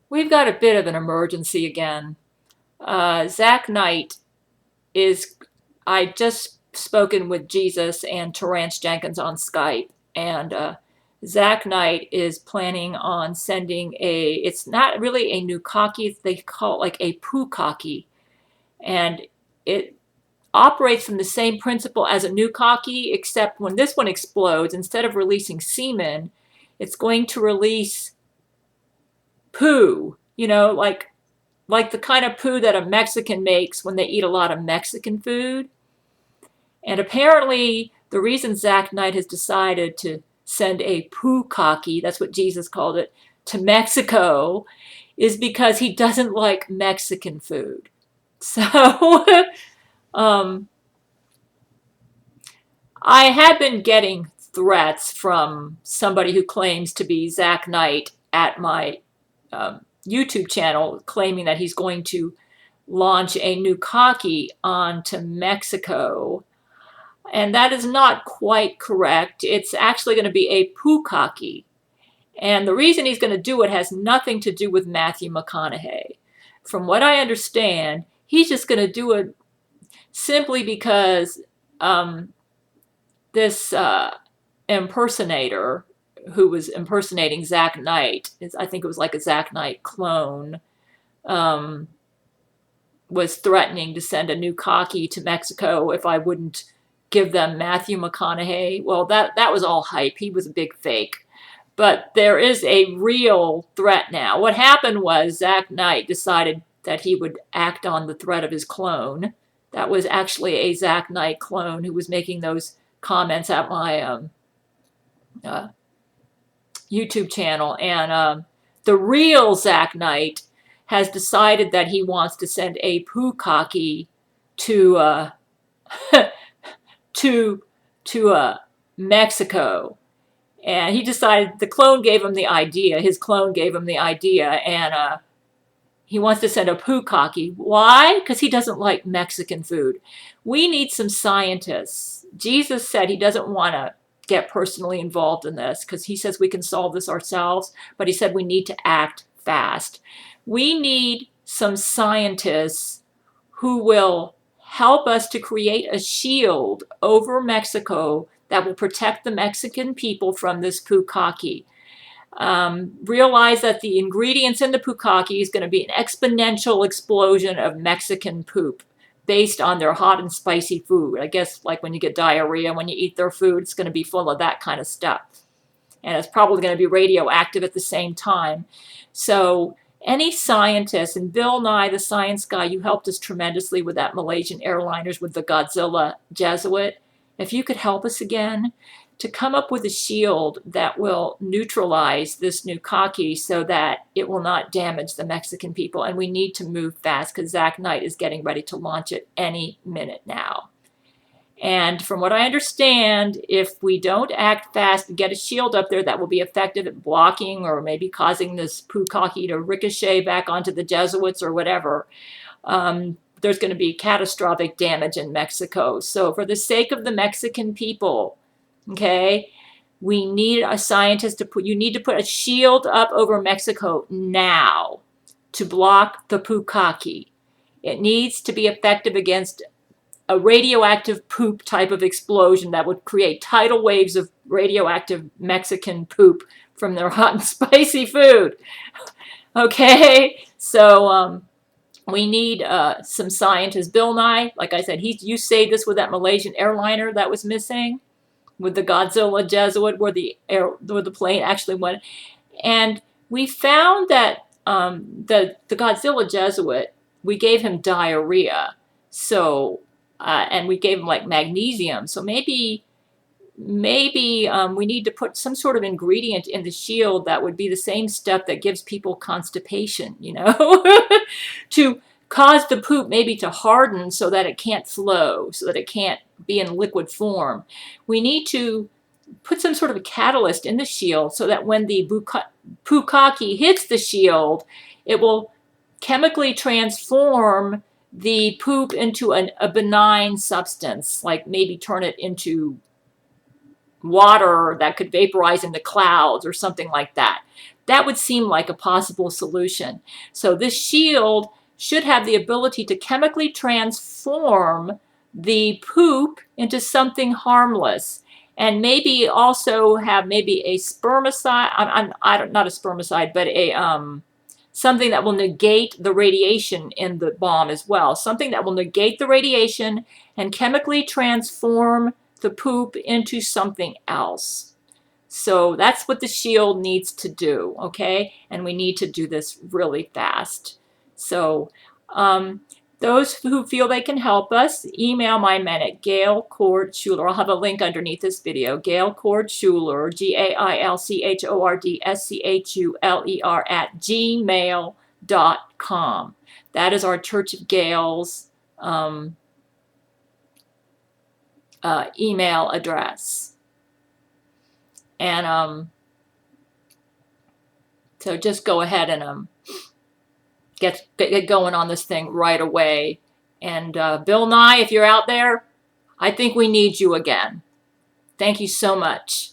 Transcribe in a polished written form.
We've got a bit of an emergency again. Zack Knight is, I just spoken with Jesus and Terrance Jenkins on Skype, and Zack Knight is planning on sending it's not really a Pookakkee, they call it like a Pookakkee, and it operates from the same principle as a Pookakkee, except when this one explodes, instead of releasing semen, it's going to release poo, like the kind of poo that a Mexican makes when they eat a lot of Mexican food. And apparently, the reason Zack Knight has decided to send a Pookakkee, that's what Jesus called it, to Mexico is because he doesn't like Mexican food. So, um, I have been getting threats from somebody who claims to be Zack Knight at my YouTube channel, claiming that he's going to launch a new Pookakkee onto Mexico. And that is not quite correct. It's actually going to be a Pookakkee. And the reason he's going to do it has nothing to do with Matthew McConaughey. From what I understand, he's just going to do it simply because this impersonator who was impersonating Zack Knight, I think it was like a Zack Knight clone, um, was threatening to send a new Pookakkee to Mexico if I wouldn't give them Matthew McConaughey. Well, that was all hype. He was a big fake. But there is a real threat now. What happened was Zack Knight decided that he would act on the threat of his clone. That was actually a Zack Knight clone who was making those comments at my uh, YouTube channel. And the real Zack Knight has decided that he wants to send a Pookakkee to to Mexico. And he decided the clone gave him the idea. His clone gave him the idea, and he wants to send a Pookakkee. Why? Because he doesn't like Mexican food. We need some scientists. Jesus said he doesn't want to get personally involved in this because he says we can solve this ourselves, but he said we need to act fast. We need some scientists who will help us to create a shield over Mexico that will protect the Mexican people from this Pookakkee. Realize that the ingredients in the Pookakkee is going to be an exponential explosion of Mexican poop based on their hot and spicy food. I guess like when you get diarrhea, when you eat their food, it's going to be full of that kind of stuff. And it's probably going to be radioactive at the same time. So any scientist, and Bill Nye, the science guy, you helped us tremendously with that Malaysian airliners with the Godzilla Jesuit. If you could help us again to come up with a shield that will neutralize this new Pookakkee so that it will not damage the Mexican people. And we need to move fast because Zack Knight is getting ready to launch it any minute now. And from what I understand, if we don't act fast and get a shield up there that will be effective at blocking or maybe causing this Pookakkee to ricochet back onto the Jesuits or whatever, there's going to be catastrophic damage in Mexico. So for the sake of the Mexican people, okay, we need a scientist you need to put a shield up over Mexico now to block the Pookakkee. It needs to be effective against a radioactive poop type of explosion that would create tidal waves of radioactive Mexican poop from their hot and spicy food. Okay, so we need some scientists. Bill Nye, like I said, you saved us with that Malaysian airliner that was missing, with the Godzilla Jesuit, where the plane actually went. And we found that the Godzilla Jesuit, we gave him diarrhea. So and we gave him like magnesium. So maybe we need to put some sort of ingredient in the shield that would be the same stuff that gives people constipation, to cause the poop maybe to harden so that it can't flow, so that it can't be in liquid form. We need to put some sort of a catalyst in the shield so that when the Pookakkee hits the shield, it will chemically transform the poop into a benign substance, like maybe turn it into water that could vaporize in the clouds or something like that. That would seem like a possible solution. So this shield should have the ability to chemically transform the poop into something harmless, and maybe also have maybe a spermicide. I don't, not a spermicide, but a something that will negate the radiation in the bomb as well. Something that will negate the radiation and chemically transform the poop into something else. So that's what the shield needs to do, okay? And we need to do this really fast. So those who feel they can help us, email my men at Gail Chord Schuler. I'll have a link underneath this video. Gail Chord Schuler, GailChordschuler @gmail.com. That is our Church of Gail's email address. And so just go ahead and get going on this thing right away. And Bill Nye, if you're out there, I think we need you again. Thank you so much.